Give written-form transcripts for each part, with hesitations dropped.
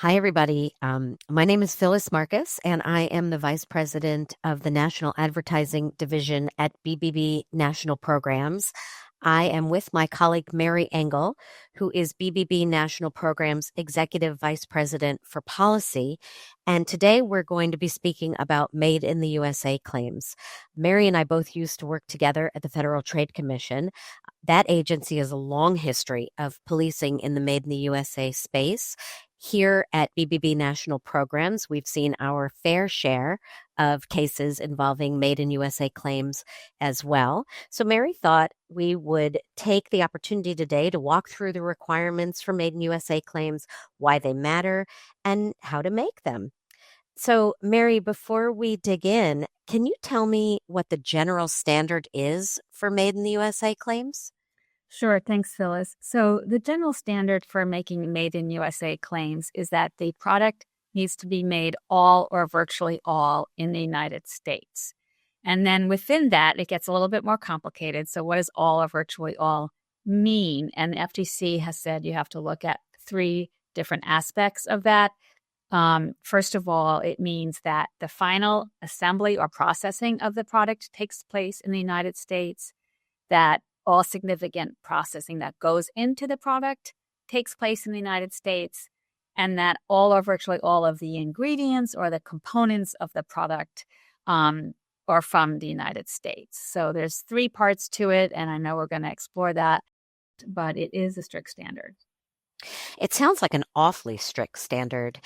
Hi, everybody. My name is Phyllis Marcus, and I am the Vice President of the National Advertising Division at BBB National Programs. I am with my colleague Mary Engle, who is BBB National Programs Executive Vice President for Policy. And today we're going to be speaking about Made in the USA claims. Mary and I both used to work together at the Federal Trade Commission. That agency has a long history of policing in the Made in the USA space. Here at BBB National Programs, we've seen our fair share of cases involving Made in USA claims as well. So Mary thought we would take the opportunity today to walk through the requirements for Made in USA claims, why they matter, and how to make them. So Mary, before we dig in, can you tell me what the general standard is for Made in the USA claims? Sure. Thanks, Phyllis. So the general standard for making Made in USA claims is that the product needs to be made all or virtually all in the United States. And then within that, it gets a little bit more complicated. So what does all or virtually all mean? And the FTC has said you have to look at three different aspects of that. First of all, it means that the final assembly or processing of the product takes place in the United States, that all significant processing that goes into the product takes place in the United States, and that all or virtually all of the ingredients or the components of the product are from the United States. So there's three parts to it, and I know we're going to explore that, but it is a strict standard. It sounds like an awfully strict standard.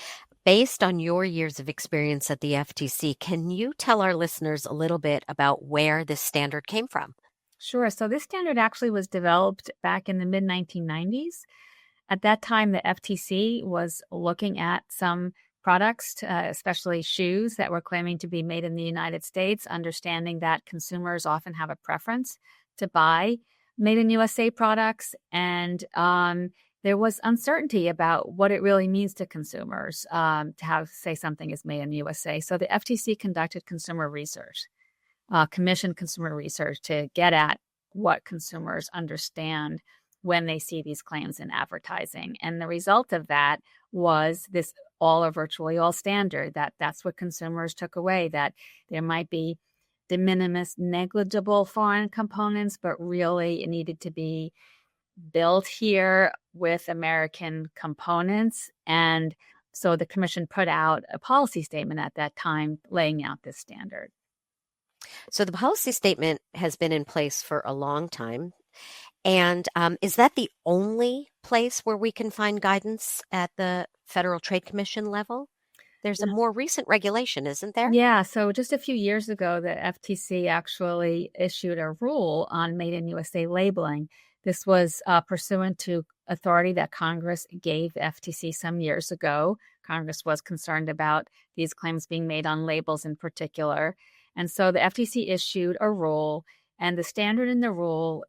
Based on your years of experience at the FTC, can you tell our listeners a little bit about where this standard came from? Sure. So this standard actually was developed back in the mid-1990s. At that time, the FTC was looking at some products, especially shoes that were claiming to be made in the United States, understanding that consumers often have a preference to buy made in USA products. And there was uncertainty about what it really means to consumers to have, say, something is made in USA. So the FTC conducted consumer research. Commissioned consumer research to get at what consumers understand when they see these claims in advertising. And the result of that was this all or virtually all standard, that's what consumers took away, that there might be de minimis negligible foreign components, but really it needed to be built here with American components. And so the commission put out a policy statement at that time laying out this standard. So the policy statement has been in place for a long time. And is that the only place where we can find guidance at the Federal Trade Commission level? There's a more recent regulation, isn't there? Yeah. So just a few years ago, the FTC actually issued a rule on Made in USA labeling. This was pursuant to authority that Congress gave the FTC some years ago. Congress was concerned about these claims being made on labels in particular. And so the FTC issued a rule, and the standard in the rule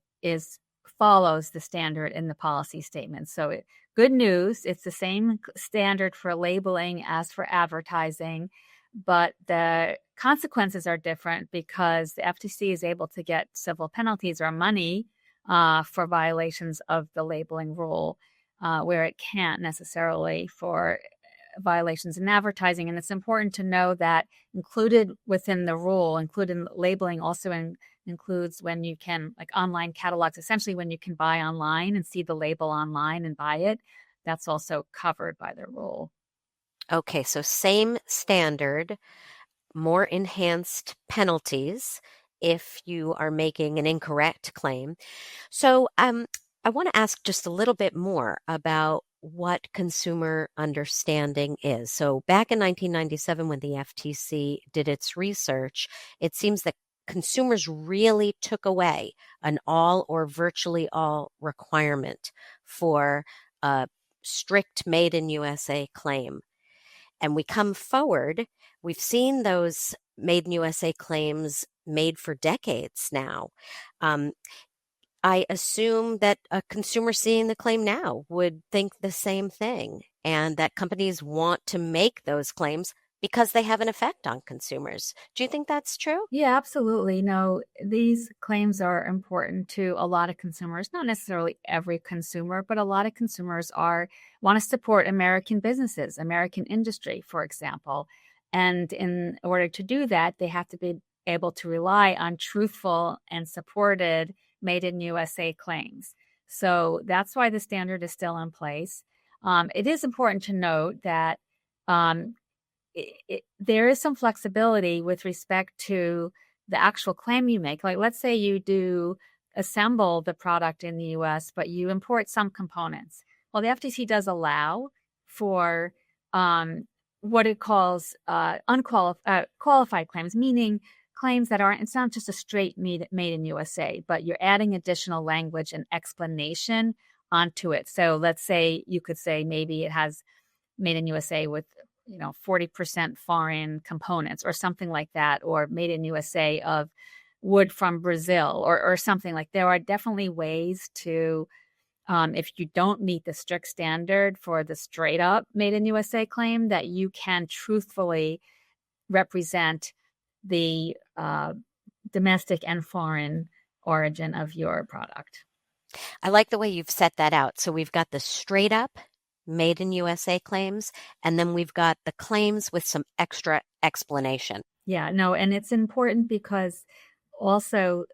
follows the standard in the policy statement. So good news, it's the same standard for labeling as for advertising, but the consequences are different because the FTC is able to get civil penalties or money for violations of the labeling rule, where it can't necessarily for violations in advertising. And it's important to know that included within the rule, including labeling, also includes when you can, like online catalogs, essentially when you can buy online and see the label online and buy it. That's also covered by the rule. Okay, so same standard, more enhanced penalties if you are making an incorrect claim. So I want to ask just a little bit more about what consumer understanding is. So back in 1997, when the FTC did its research, it seems that consumers really took away an all or virtually all requirement for a strict Made in USA claim. And we come forward, we've seen those Made in USA claims made for decades now. I assume that a consumer seeing the claim now would think the same thing, and that companies want to make those claims because they have an effect on consumers. Do you think that's true? Yeah, absolutely. No, these claims are important to a lot of consumers, not necessarily every consumer, but a lot of consumers are want to support American businesses, American industry, for example. And in order to do that, they have to be able to rely on truthful and supported made in USA claims. So that's why the standard is still in place. It is important to note that um, there is some flexibility with respect to the actual claim you make. Like, let's say you do assemble the product in the US, but you import some components. Well, the FTC does allow for what it calls qualified claims, meaning claims that aren't, it's not just a straight made in USA, but you're adding additional language and explanation onto it. So let's say you could say maybe it has made in USA with 40% foreign components or something like that, or made in USA of wood from Brazil or something. Like, there are definitely ways to, if you don't meet the strict standard for the straight up made in USA claim, that you can truthfully represent the domestic and foreign origin of your product. I like the way you've set that out. So we've got the straight up made in USA claims, and then we've got the claims with some extra explanation. Yeah, no, and it's important because also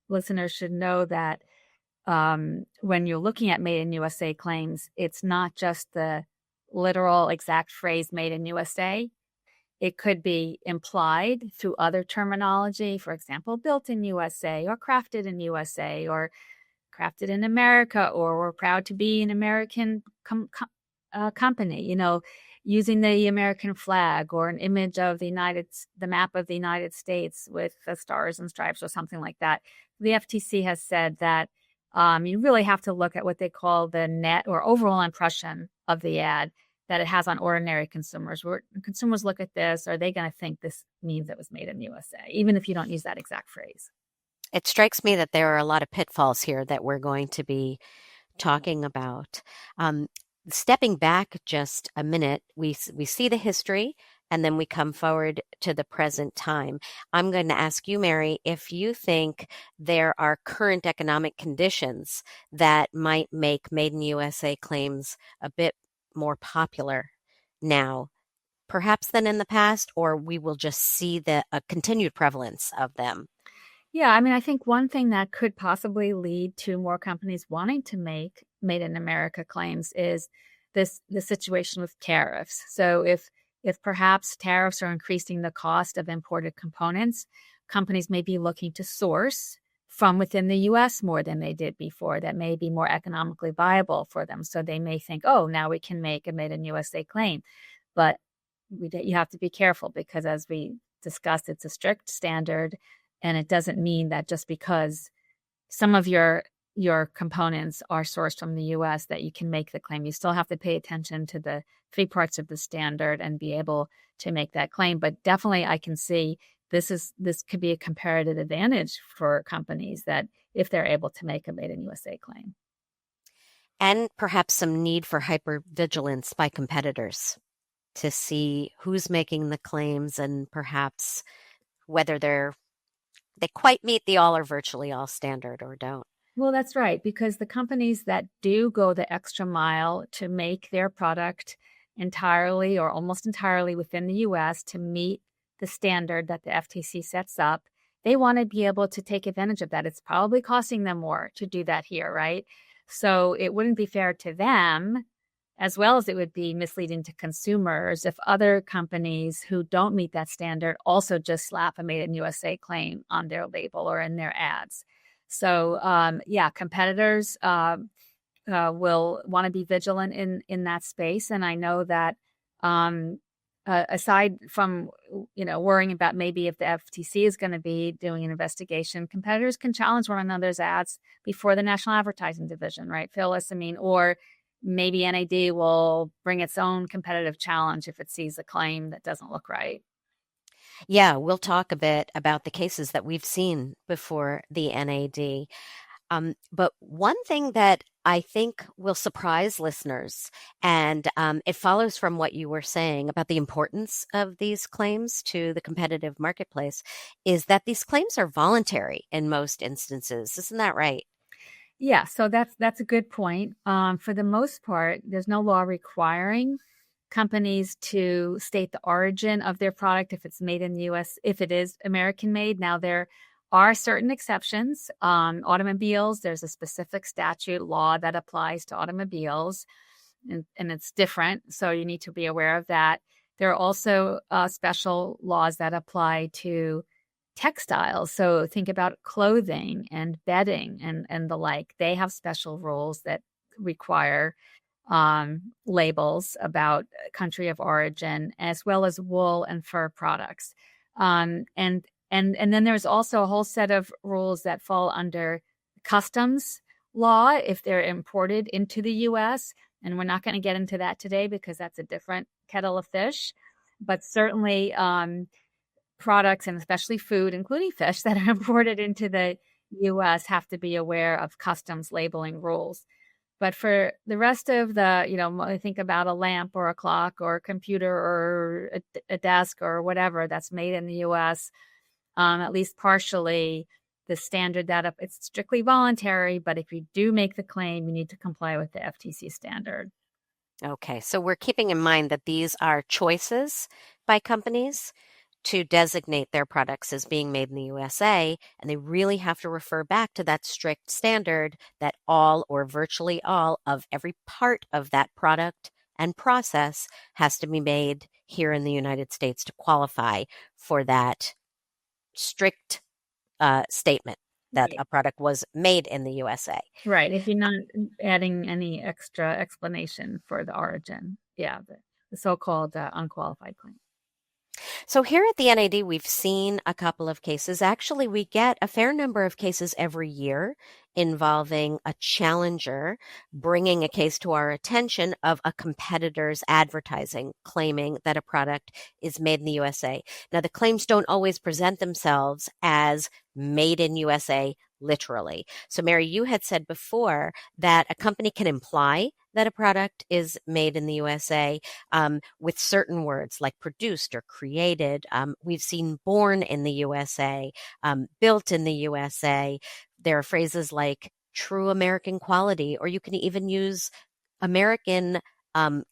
listeners should know that when you're looking at made in USA claims, it's not just the literal exact phrase made in USA. It could be implied through other terminology, for example, built in USA or crafted in USA or crafted in America, or we're proud to be an American company, using the American flag or an image of the map of the United States with the stars and stripes or something like that. The FTC has said that you really have to look at what they call the net or overall impression of the ad that it has on ordinary consumers. Where consumers look at this, are they going to think this means it was made in the USA, even if you don't use that exact phrase? It strikes me that there are a lot of pitfalls here that we're going to be talking about. Stepping back just a minute, we see the history and then we come forward to the present time. I'm going to ask you, Mary, if you think there are current economic conditions that might make made in USA claims a bit more popular now, perhaps than in the past, or we will just see a continued prevalence of them. Yeah, I mean, I think one thing that could possibly lead to more companies wanting to make made in America claims is the situation with tariffs. So if perhaps tariffs are increasing the cost of imported components, companies may be looking to source from within the US more than they did before. That may be more economically viable for them. So they may think, oh, now we can make a made in USA claim. But you have to be careful because, as we discussed, it's a strict standard. And it doesn't mean that just because some of your components are sourced from the US that you can make the claim. You still have to pay attention to the three parts of the standard and be able to make that claim. But definitely I can see this could be a comparative advantage for companies that if they're able to make a made in USA claim. And perhaps some need for hypervigilance by competitors to see who's making the claims and perhaps whether they quite meet the all or virtually all standard or don't. Well, that's right, because the companies that do go the extra mile to make their product entirely or almost entirely within the US to meet the standard that the FTC sets up, they want to be able to take advantage of that. It's probably costing them more to do that here, right? So it wouldn't be fair to them, as well as it would be misleading to consumers if other companies who don't meet that standard also just slap a made in USA claim on their label or in their ads. So competitors will want to be vigilant in that space. And I know that aside from worrying about maybe if the FTC is going to be doing an investigation, competitors can challenge one another's ads before the National Advertising Division, right, Phyllis? I mean, or maybe NAD will bring its own competitive challenge if it sees a claim that doesn't look right. Yeah, we'll talk a bit about the cases that we've seen before the NAD. But one thing that I think will surprise listeners, and it follows from what you were saying about the importance of these claims to the competitive marketplace, is that these claims are voluntary in most instances. Isn't that right? Yeah, so that's a good point. For the most part, there's no law requiring companies to state the origin of their product if it's made in the U.S., if it is American made. Now, there are certain exceptions. Automobiles, there's a specific statute law that applies to automobiles, and it's different. So you need to be aware of that. There are also special laws that apply to textiles. So think about clothing and bedding and the like. They have special rules that require labels about country of origin, as well as wool and fur products. And then there's also a whole set of rules that fall under customs law if they're imported into the U.S. And we're not going to get into that today because that's a different kettle of fish. But certainly products, and especially food, including fish, that are imported into the U.S. have to be aware of customs labeling rules. But for the rest of I think about a lamp or a clock or a computer or a desk or whatever that's made in the U.S., at least partially, the standard that it's strictly voluntary, but if you do make the claim, you need to comply with the FTC standard. Okay, so we're keeping in mind that these are choices by companies to designate their products as being made in the USA, and they really have to refer back to that strict standard that all or virtually all of every part of that product and process has to be made here in the United States to qualify for that strict statement that a product was made in the USA. Right. If you're not adding any extra explanation for the origin. Yeah, the so-called unqualified claim. So here at the NAD, we've seen a couple of cases. Actually, we get a fair number of cases every year involving a challenger bringing a case to our attention of a competitor's advertising claiming that a product is made in the USA. Now, the claims don't always present themselves as made in USA literally. So, Mary, you had said before that a company can imply that a product is made in the USA with certain words like produced or created. We've seen born in the USA, built in the USA. There are phrases like true American quality, or you can even use American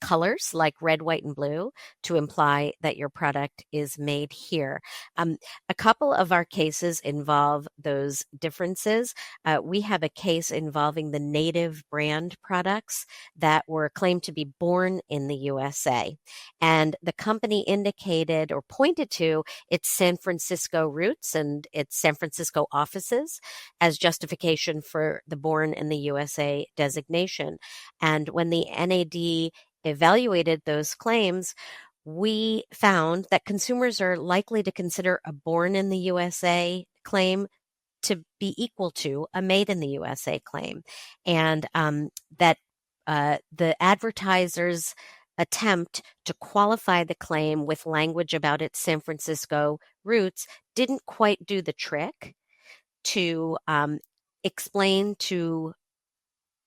colors like red, white, and blue to imply that your product is made here. A couple of our cases involve those differences. We have a case involving the native brand products that were claimed to be born in the USA. And the company indicated or pointed to its San Francisco roots and its San Francisco offices as justification for the born in the USA designation. And when the NAD evaluated those claims, we found that consumers are likely to consider a born in the USA claim to be equal to a made in the USA claim, and that the advertiser's attempt to qualify the claim with language about its San Francisco roots didn't quite do the trick to explain to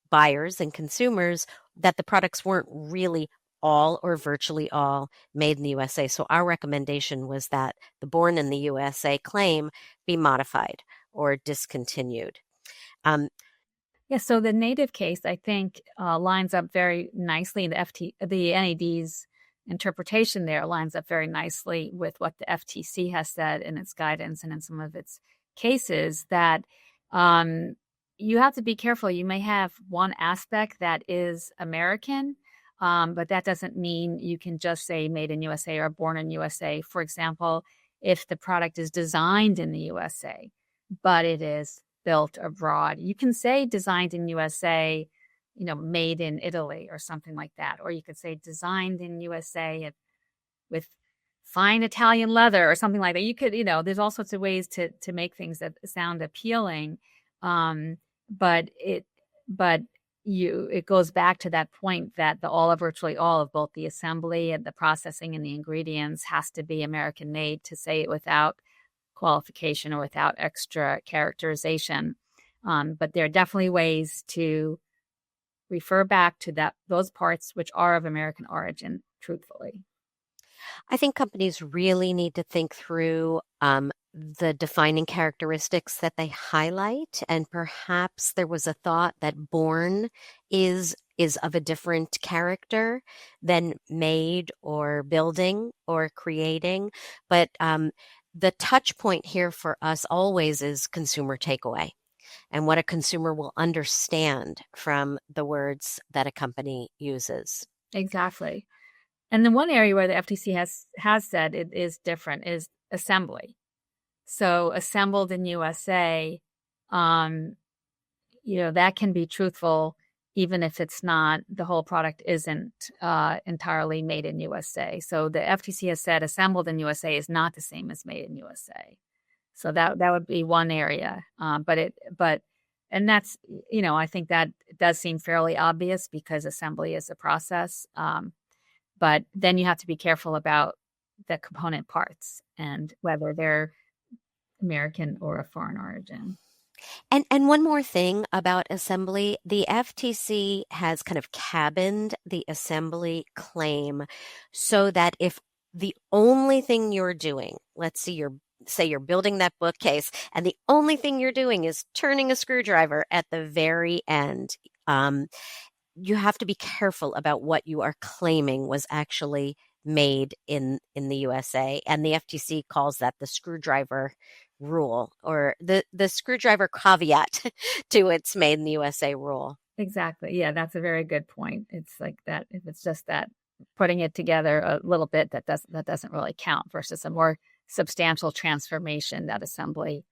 buyers and consumers that the products weren't really all or virtually all made in the USA. So our recommendation was that the born in the USA claim be modified or discontinued. Yeah, so the native case, I think, lines up very nicely. The NAD's interpretation there lines up very nicely with what the FTC has said in its guidance and in some of its cases, that you have to be careful. You may have one aspect that is American, but that doesn't mean you can just say made in USA or born in USA. For example, if the product is designed in the USA, but it is built abroad, you can say designed in USA, made in Italy or something like that. Or you could say designed in USA with fine Italian leather or something like that. You could, there's all sorts of ways to make things that sound appealing. But it goes back to that point that virtually all of both the assembly and the processing and the ingredients has to be American made to say it without qualification or without extra characterization. But there are definitely ways to refer back to those parts which are of American origin, truthfully. I think companies really need to think through the defining characteristics that they highlight, and perhaps there was a thought that born is of a different character than made or building or creating. But the touch point here for us always is consumer takeaway and what a consumer will understand from the words that a company uses. Exactly. And the one area where the FTC has said it is different is assembly. So assembled in USA, that can be truthful even if it's not, the whole product isn't entirely made in USA. So the FTC has said assembled in USA is not the same as made in USA. So that would be one area. And that's, I think that does seem fairly obvious because assembly is a process. But then you have to be careful about the component parts and whether they're American or a foreign origin. And one more thing about assembly, the FTC has kind of cabined the assembly claim so that if the only thing you're doing, let's say you're building that bookcase and the only thing you're doing is turning a screwdriver at the very end, you have to be careful about what you are claiming was actually made in the USA. And the FTC calls that the screwdriver rule, or the screwdriver caveat to its made in the USA rule. Exactly. Yeah, that's a very good point. It's like that, if it's just that putting it together a little bit, that doesn't really count versus a more substantial transformation that assembly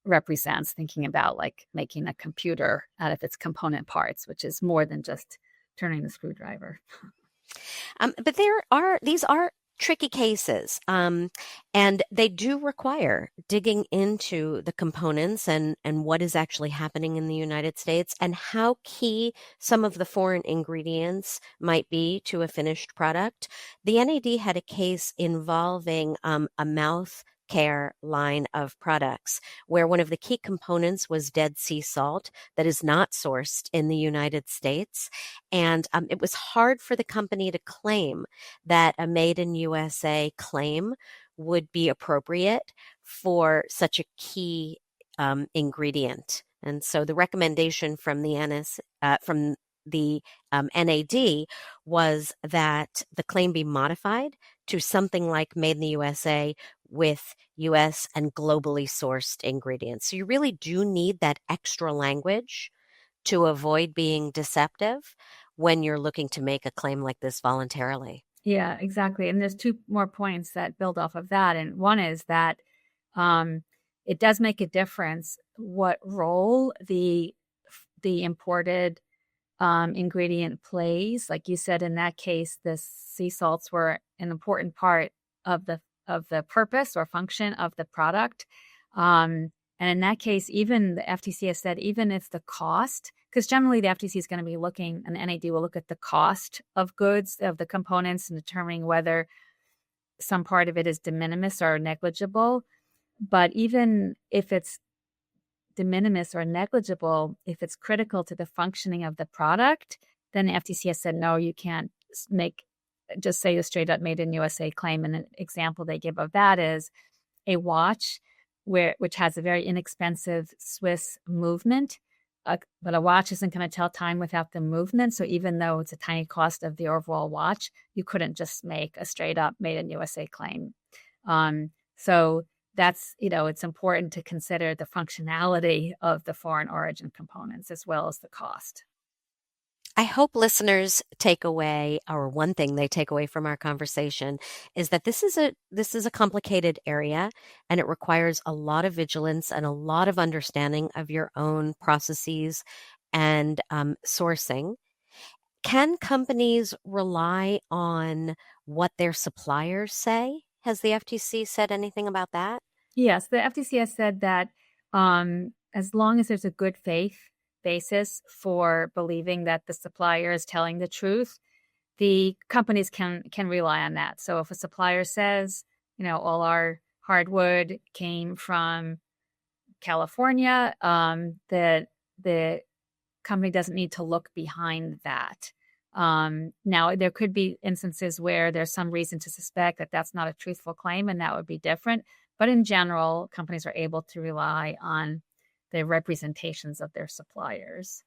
represents, thinking about like making a computer out of its component parts, which is more than just turning the screwdriver. But these are tricky cases, and they do require digging into the components and what is actually happening in the United States and how key some of the foreign ingredients might be to a finished product. The NAD had a case involving a mouth care line of products where one of the key components was dead sea salt that is not sourced in the United States. And it was hard for the company to claim that a made in USA claim would be appropriate for such a key ingredient. And so the recommendation from the NAD was that the claim be modified to something like made in the USA with US and globally sourced ingredients. So you really do need that extra language to avoid being deceptive when you're looking to make a claim like this voluntarily. Yeah, exactly. And there's two more points that build off of that. And one is that it does make a difference what role the imported ingredient plays. Like you said, in that case, the sea salts were an important part of the purpose or function of the product. And in that case, even the FTC has said, even if the cost, because generally the FTC is going to be looking, and the NAD will look at the cost of goods, of the components, and determining whether some part of it is de minimis or negligible. But even if it's de minimis or negligible, if it's critical to the functioning of the product, then the FTC has said, no, you can't just say a straight up made in USA claim. And an example they give of that is a watch which has a very inexpensive Swiss movement, but a watch isn't going to tell time without the movement. So even though it's a tiny cost of the overall watch, you couldn't just make a straight up made in USA claim. So that's, it's important to consider the functionality of the foreign origin components as well as the cost. I hope listeners take away, or one thing they take away from our conversation, is that this is a complicated area, and it requires a lot of vigilance and a lot of understanding of your own processes and sourcing. Can companies rely on what their suppliers say? Has the FTC said anything about that? Yes, the FTC has said that as long as there's a good faith basis for believing that the supplier is telling the truth, the companies can rely on that. So if a supplier says, all our hardwood came from California, the company doesn't need to look behind that. Now, there could be instances where there's some reason to suspect that that's not a truthful claim, and that would be different. But in general, companies are able to rely on the representations of their suppliers.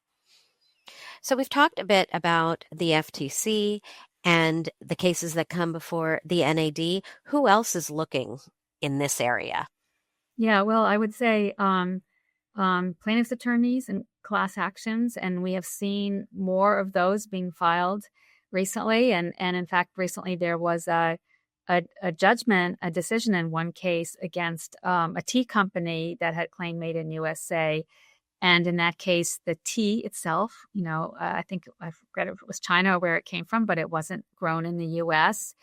So we've talked a bit about the FTC and the cases that come before the NAD. Who else is looking in this area? Yeah, well, I would say plaintiffs' attorneys and class actions, and we have seen more of those being filed recently. And in fact, recently there was a judgment, a decision in one case against a tea company that had claim made in USA. And in that case, the tea itself, I think I forget if it was China or where it came from, but it wasn't grown in the U.S.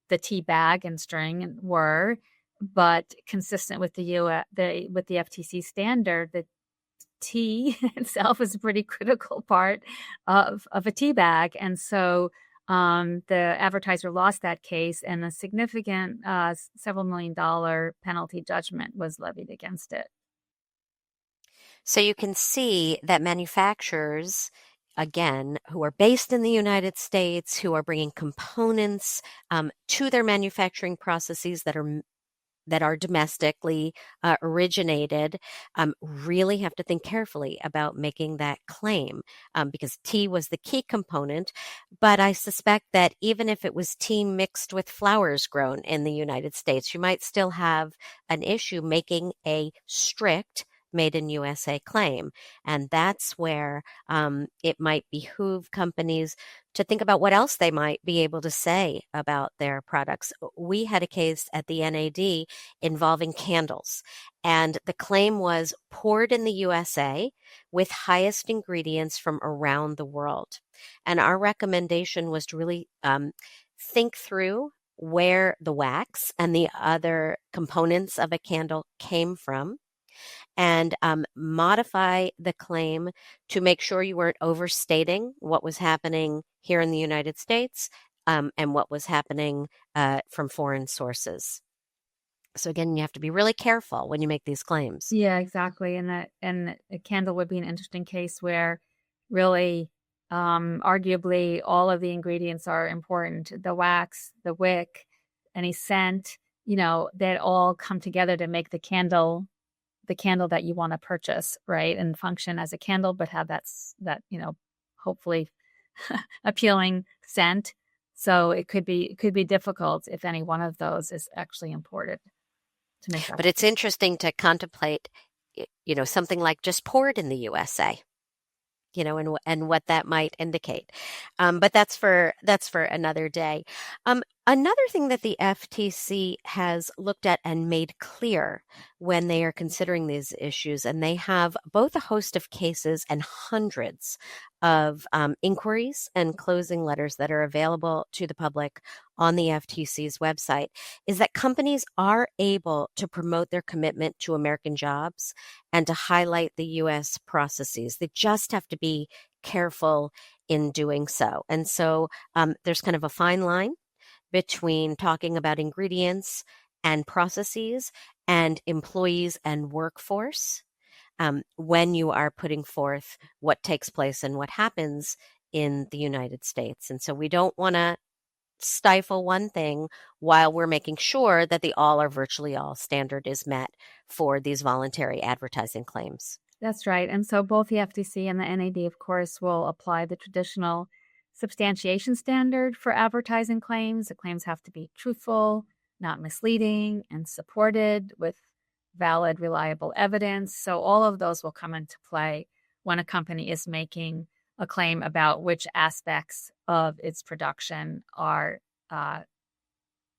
The tea bag and string were, but consistent with the FTC standard, the tea itself is a pretty critical part of a tea bag, and so the advertiser lost that case, and a significant several $1 million penalty judgment was levied against it. So you can see that manufacturers, again, who are based in the United States, who are bringing components to their manufacturing processes that are domestically originated, really have to think carefully about making that claim, because tea was the key component. But I suspect that even if it was tea mixed with flowers grown in the United States, you might still have an issue making a strict made in USA claim. And that's where it might behoove companies to think about what else they might be able to say about their products. We had a case at the NAD involving candles, and the claim was poured in the USA with highest ingredients from around the world. And our recommendation was to really think through where the wax and the other components of a candle came from, and modify the claim to make sure you weren't overstating what was happening here in the United States, and what was happening from foreign sources. So again, you have to be really careful when you make these claims. Yeah, exactly. And a candle would be an interesting case where really, arguably, all of the ingredients are important. The wax, the wick, any scent, that all come together to make the candle that you want to purchase, right? And function as a candle, but have that hopefully appealing scent. So it could be difficult if any one of those is actually imported to make that. But it's interesting to contemplate, something like just poured in the USA, and what that might indicate. But that's for another day. Another thing that the FTC has looked at and made clear when they are considering these issues, and they have both a host of cases and hundreds of inquiries and closing letters that are available to the public on the FTC's website, is that companies are able to promote their commitment to American jobs and to highlight the U.S. processes. They just have to be careful in doing so. And so there's kind of a fine line between talking about ingredients and processes and employees and workforce, when you are putting forth what takes place and what happens in the United States. And so we don't want to stifle one thing while we're making sure that the all or virtually all standard is met for these voluntary advertising claims. That's right. And so both the FTC and the NAD, of course, will apply the traditional substantiation standard for advertising claims. The claims have to be truthful, not misleading, and supported with valid, reliable evidence. So all of those will come into play when a company is making a claim about which aspects of its production are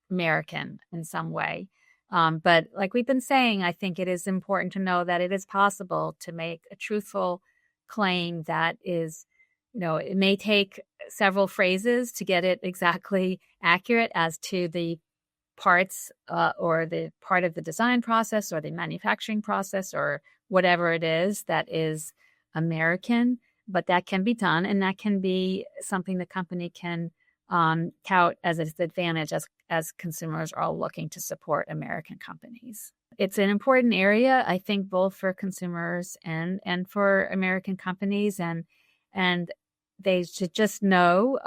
American in some way. But like we've been saying, I think it is important to know that it is possible to make a truthful claim that is, it may take several phrases to get it exactly accurate as to the parts or the part of the design process or the manufacturing process or whatever it is that is American. But that can be done, and that can be something the company can tout as its advantage as consumers are looking to support American companies. It's an important area, I think, both for consumers and for American companies, and they should just know,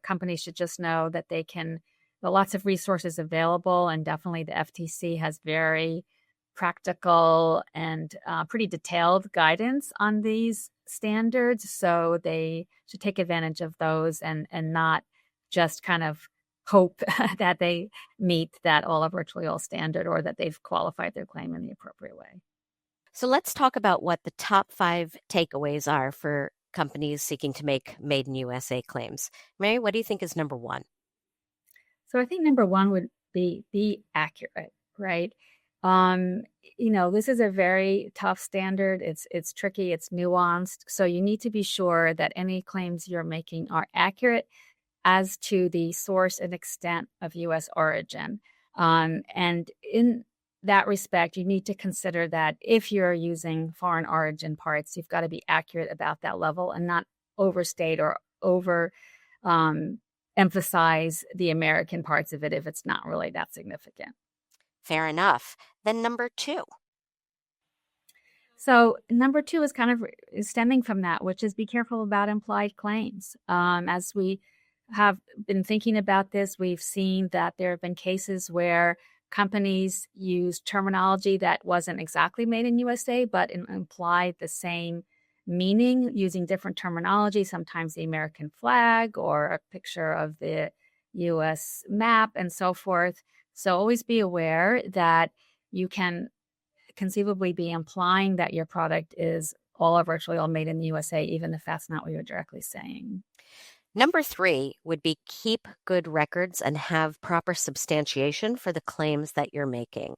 companies should just know that they can, there are lots of resources available, and definitely the FTC has very practical and pretty detailed guidance on these standards. So they should take advantage of those and not just kind of hope that they meet that all or virtually all standard, or that they've qualified their claim in the appropriate way. So let's talk about what the top 5 takeaways are for companies seeking to make Made in USA claims. Mary, what do you think is number 1? So I think number one would be accurate, right? Um, this is a very tough standard. It's tricky, it's nuanced. So you need to be sure that any claims you're making are accurate as to the source and extent of U.S. origin. And in that respect, you need to consider that if you're using foreign origin parts, you've got to be accurate about that level and not overstate or over emphasize the American parts of it if it's not really that significant. Fair enough. Then number 2. So number two is kind of stemming from that, which is be careful about implied claims. As we have been thinking about this, we've seen that there have been cases where companies used terminology that wasn't exactly made in USA, but implied the same meaning using different terminology, sometimes the American flag or a picture of the US map and so forth. So always be aware that you can conceivably be implying that your product is all or virtually all made in the USA, even if that's not what you're directly saying. Number 3 would be keep good records and have proper substantiation for the claims that you're making.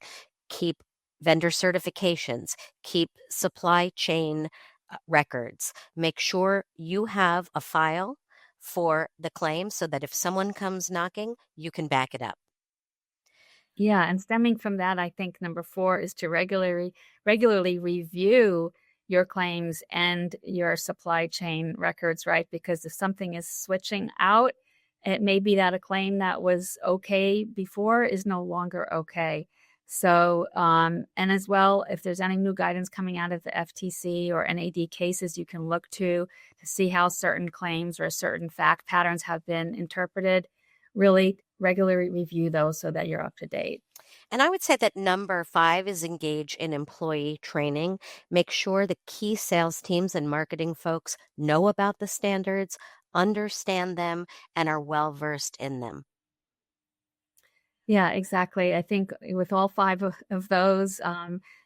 Keep vendor certifications, keep supply chain records. Make sure you have a file for the claim so that if someone comes knocking, you can back it up. Yeah, and stemming from that, I think number 4 is to regularly review your claims and your supply chain records, right? Because if something is switching out, it may be that a claim that was okay before is no longer okay. So, and as well, if there's any new guidance coming out of the FTC or NAD cases, you can look to see how certain claims or certain fact patterns have been interpreted. Really regularly review those so that you're up to date. And I would say that number 5 is engage in employee training. Make sure the key sales teams and marketing folks know about the standards, understand them, and are well versed in them. Yeah, exactly. I think with all 5 of those,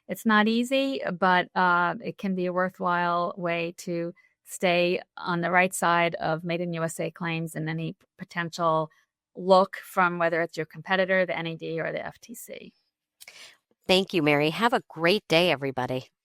it's not easy, but it can be a worthwhile way to stay on the right side of Made in USA claims and any potential look from whether it's your competitor, the NAD, or the FTC. Thank you, Mary. Have a great day, everybody.